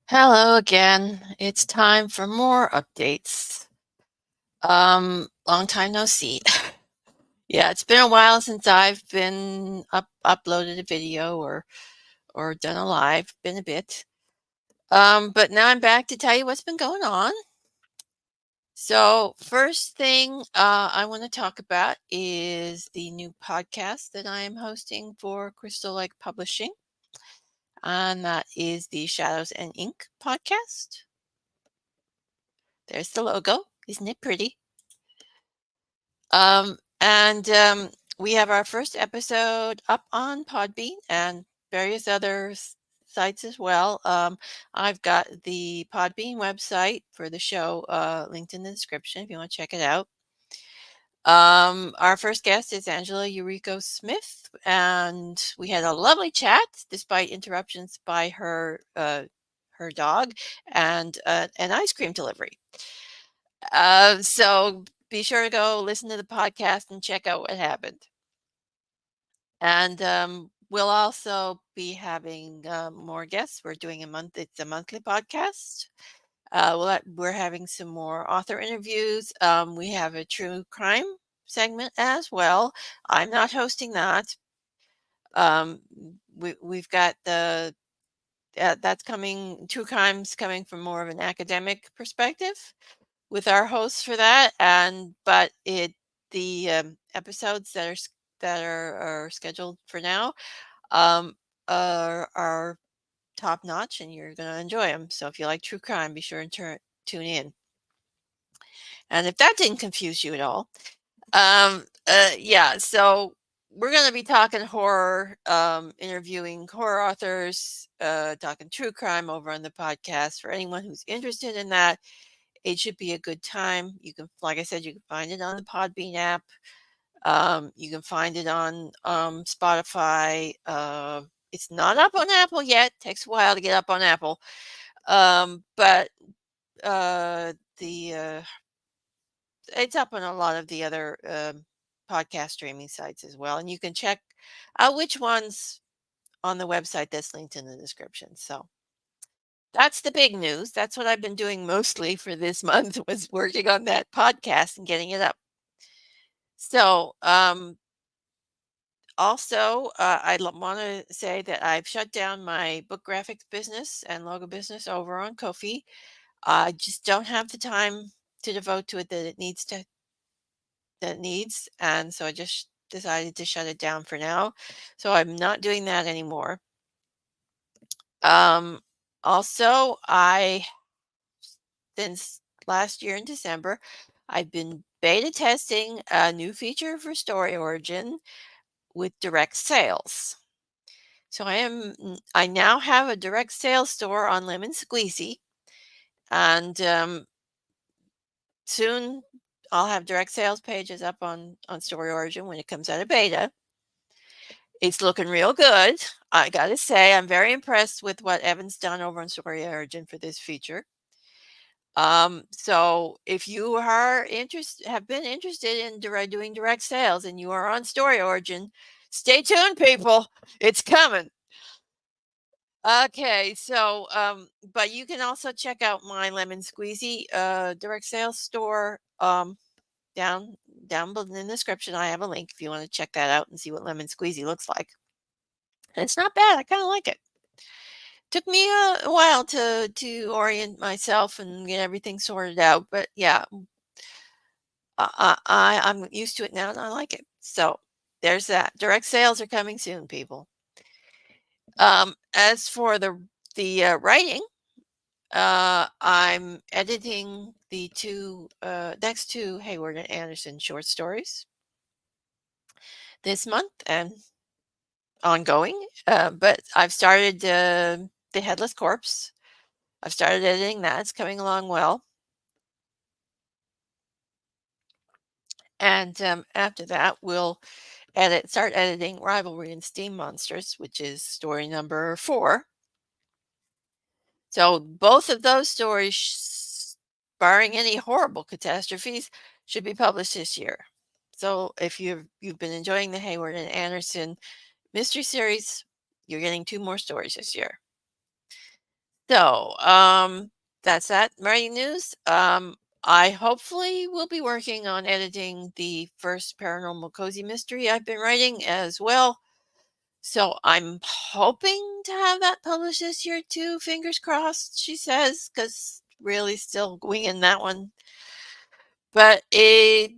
Hello again. It's time for more updates. Long time no see. Yeah, it's been a while since I've been uploaded a video or done a live. Been a bit. But now I'm back to tell you what's been going on. So first thing I want to talk about is the new podcast that I am hosting for Crystal Lake Publishing, and that is the Shadows and Ink podcast. There's the logo. Isn't it pretty? And we have our first episode up on Podbean and various other sites as well. I've got the Podbean website for the show linked in the description if you want to check it out. Our first guest is Angela Eureka Smith, and we had a lovely chat despite interruptions by her dog and an ice cream delivery. So be sure to go listen to the podcast and check out what happened. And we'll also be having more guests. We're doing it's a monthly podcast. We're having some more author interviews. We have a true crime segment as well. I'm not hosting that. We've got that's coming, true crimes coming from more of an academic perspective with our hosts for that, but the episodes that are scheduled for now are top notch, and you're going to enjoy them. So if you like true crime, be sure and tune in. And if that didn't confuse you at all, yeah. So we're going to be talking horror, interviewing horror authors, talking true crime over on the podcast. For anyone who's interested in that, it should be a good time. You can, like I said, you can find it on the Podbean app. You can find it on Spotify. It's not up on Apple yet. Takes a while to get up on Apple. But the it's up on a lot of the other podcast streaming sites as well. And you can check out which ones on the website that's linked in the description. So that's the big news. That's what I've been doing mostly for this month, was working on that podcast and getting it up. So, also, I want to say that I've shut down my book graphics business and logo business over on Ko-fi. I just don't have the time to devote to it that it needs, and so I just decided to shut it down for now. So I'm not doing that anymore. Um, Also, since last year in December, I've been beta testing a new feature for Story Origin with direct sales. So I now have a direct sales store on Lemon Squeezy, and soon I'll have direct sales pages up on Story Origin when it comes out of beta. It's looking real good. I got to say, I'm very impressed with what Evan's done over on Story Origin for this feature. So if you have been interested in doing direct sales and you are on Story Origin, stay tuned, people. It's coming. Okay, so but you can also check out my Lemon Squeezy direct sales store down in the description. I have a link if you want to check that out and see what Lemon Squeezy looks like. And it's not bad. I kind of like it. Took me a while to orient myself and get everything sorted out, but yeah, I'm used to it now and I like it. So there's that. Direct sales are coming soon, people. As for the writing, I'm editing the next two Hayward and Anderson short stories this month and ongoing. But I've started the Headless Corpse. I've started editing that. It's coming along well. And after that, we'll start editing Rivalry and Steam Monsters, which is story number 4. So both of those stories, barring any horrible catastrophes, should be published this year. So if you've been enjoying the Hayward and Anderson mystery series, you're getting 2 more stories this year. So, that's that. Mardi news. I hopefully will be working on editing the first paranormal cozy mystery I've been writing as well. So I'm hoping to have that published this year too. Fingers crossed, she says, because really still winging that one. But the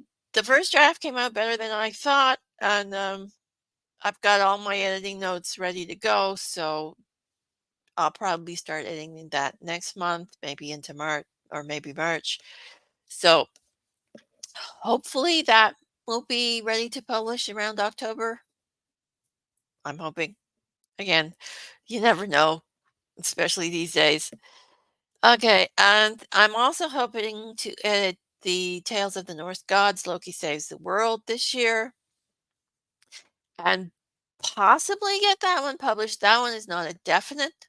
first draft came out better than I thought, and I've got all my editing notes ready to go. So I'll probably start editing that next month, maybe into March or maybe March. So hopefully that will be ready to publish around October. I'm hoping. Again, you never know, especially these days. Okay, and I'm also hoping to edit the Tales of the Norse Gods, Loki Saves the World this year, and possibly get that one published. That one is not a definite.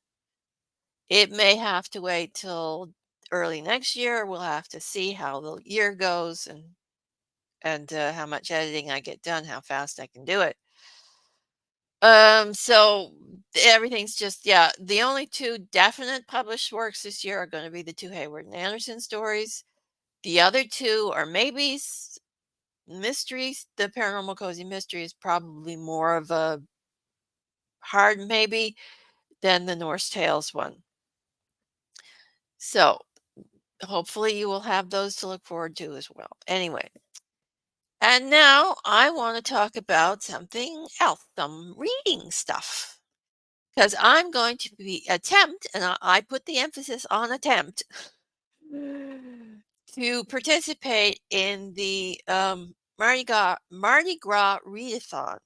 It may have to wait till early next year. We'll have to see how the year goes and how much editing I get done, how fast I can do it. So everything's just yeah. The only two definite published works this year are going to be the two Hayward and Anderson stories. The other two are maybes. Mysteries. The Paranormal Cozy Mystery is probably more of a hard maybe than the Norse Tales one. So hopefully you will have those to look forward to as well. Anyway, and now I want to talk about something else, some reading stuff. Because I'm going to be attempt, and I put the emphasis on attempt, to participate in the Mardi Gras Readathon.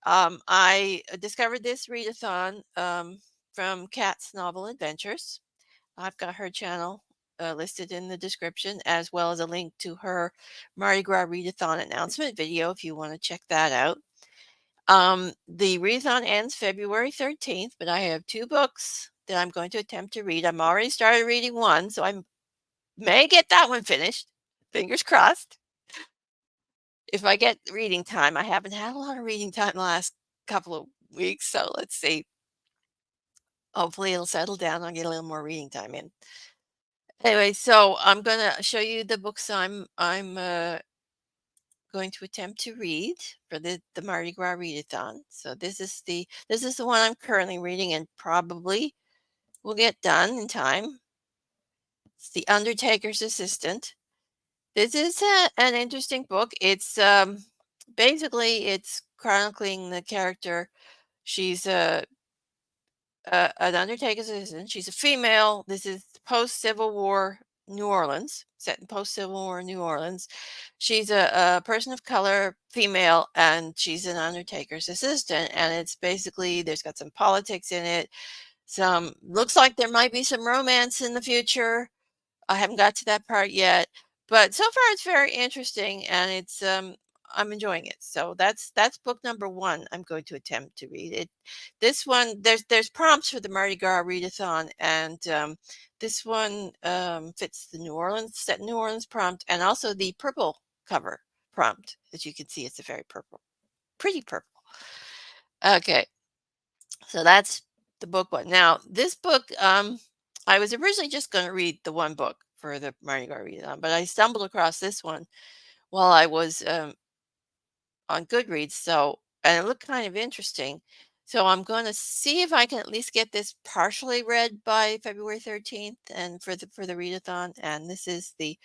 I discovered this readathon from Kat's Novel Adventures. I've got her channel listed in the description, as well as a link to her Mardi Gras Readathon announcement video if you want to check that out. The readathon ends February 13th, but I have two books that I'm going to attempt to read. I'm already started reading one, so I may get that one finished. Fingers crossed. If I get reading time, I haven't had a lot of reading time the last couple of weeks, so let's see. Hopefully it'll settle down. I'll get a little more reading time in. Anyway, so I'm gonna show you the books I'm going to attempt to read for the Mardi Gras Readathon. So this is the one I'm currently reading and probably will get done in time. It's The Undertaker's Assistant. This is an interesting book. It's basically it's chronicling the character. She's an undertaker's assistant. She's a female. This is post Civil War New Orleans, set in post Civil War New Orleans. She's a person of color, female, and she's an undertaker's assistant. And it's basically there's got some politics in it. Some looks like there might be some romance in the future. I haven't got to that part yet, but so far it's very interesting and it's I'm enjoying it. So that's book number one I'm going to attempt to read it. This one there's prompts for the Mardi Gras readathon and this one fits the New Orleans set in New Orleans prompt and also the purple cover prompt. As you can see, it's a very purple, pretty purple. Okay, so that's the book one. Now, this book, I was originally just going to read the one book for the Mardi Gras readathon, but I stumbled across this one while I was on Goodreads. So, and it looked kind of interesting. So I'm going to see if I can at least get this partially read by February 13th, and for the readathon. And this is the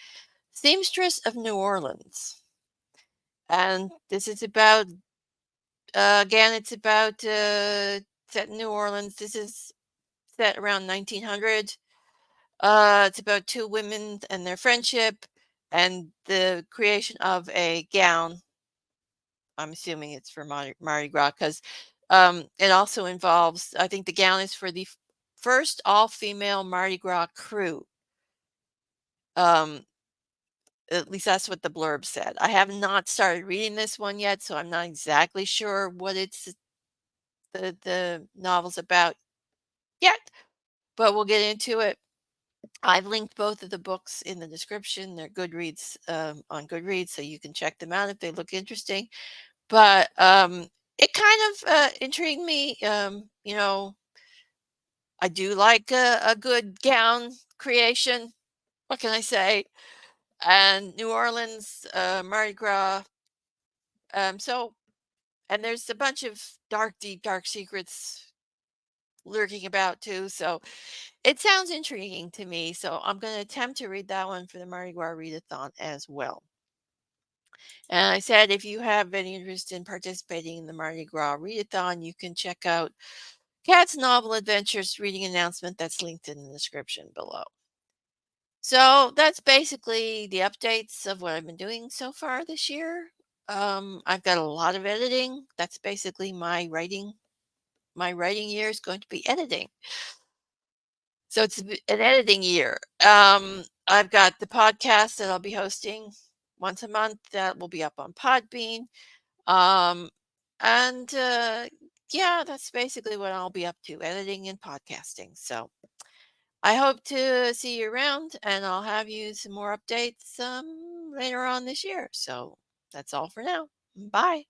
Seamstress of New Orleans, and this is about again, it's about set in New Orleans. This is set around 1900. It's about two women and their friendship and the creation of a gown. I'm assuming it's for Mardi Gras because it also involves, I think the gown is for the first all-female Mardi Gras crew. Um, at least that's what the blurb said. I have not started reading this one yet, so I'm not exactly sure what the novel's about yet, but we'll get into it. I've linked both of the books in the description. They're Goodreads on Goodreads, so you can check them out if they look interesting. But it kind of intrigued me. You know, I do like a good gown creation. What can I say? And New Orleans, Mardi Gras. So, and there's a bunch of dark, deep, dark secrets lurking about too. So it sounds intriguing to me. So I'm going to attempt to read that one for the Mardi Gras Readathon as well. And I said, if you have any interest in participating in the Mardi Gras Readathon, you can check out Kat's Novel Adventures reading announcement that's linked in the description below. So that's basically the updates of what I've been doing so far this year. I've got a lot of editing. That's basically my writing. My writing year is going to be editing. So it's an editing year. I've got the podcast that I'll be hosting once a month that will be up on Podbean. Um, and yeah, that's basically what I'll be up to, editing and podcasting. So I hope to see you around, and I'll have you some more updates later on this year. So that's all for now. Bye.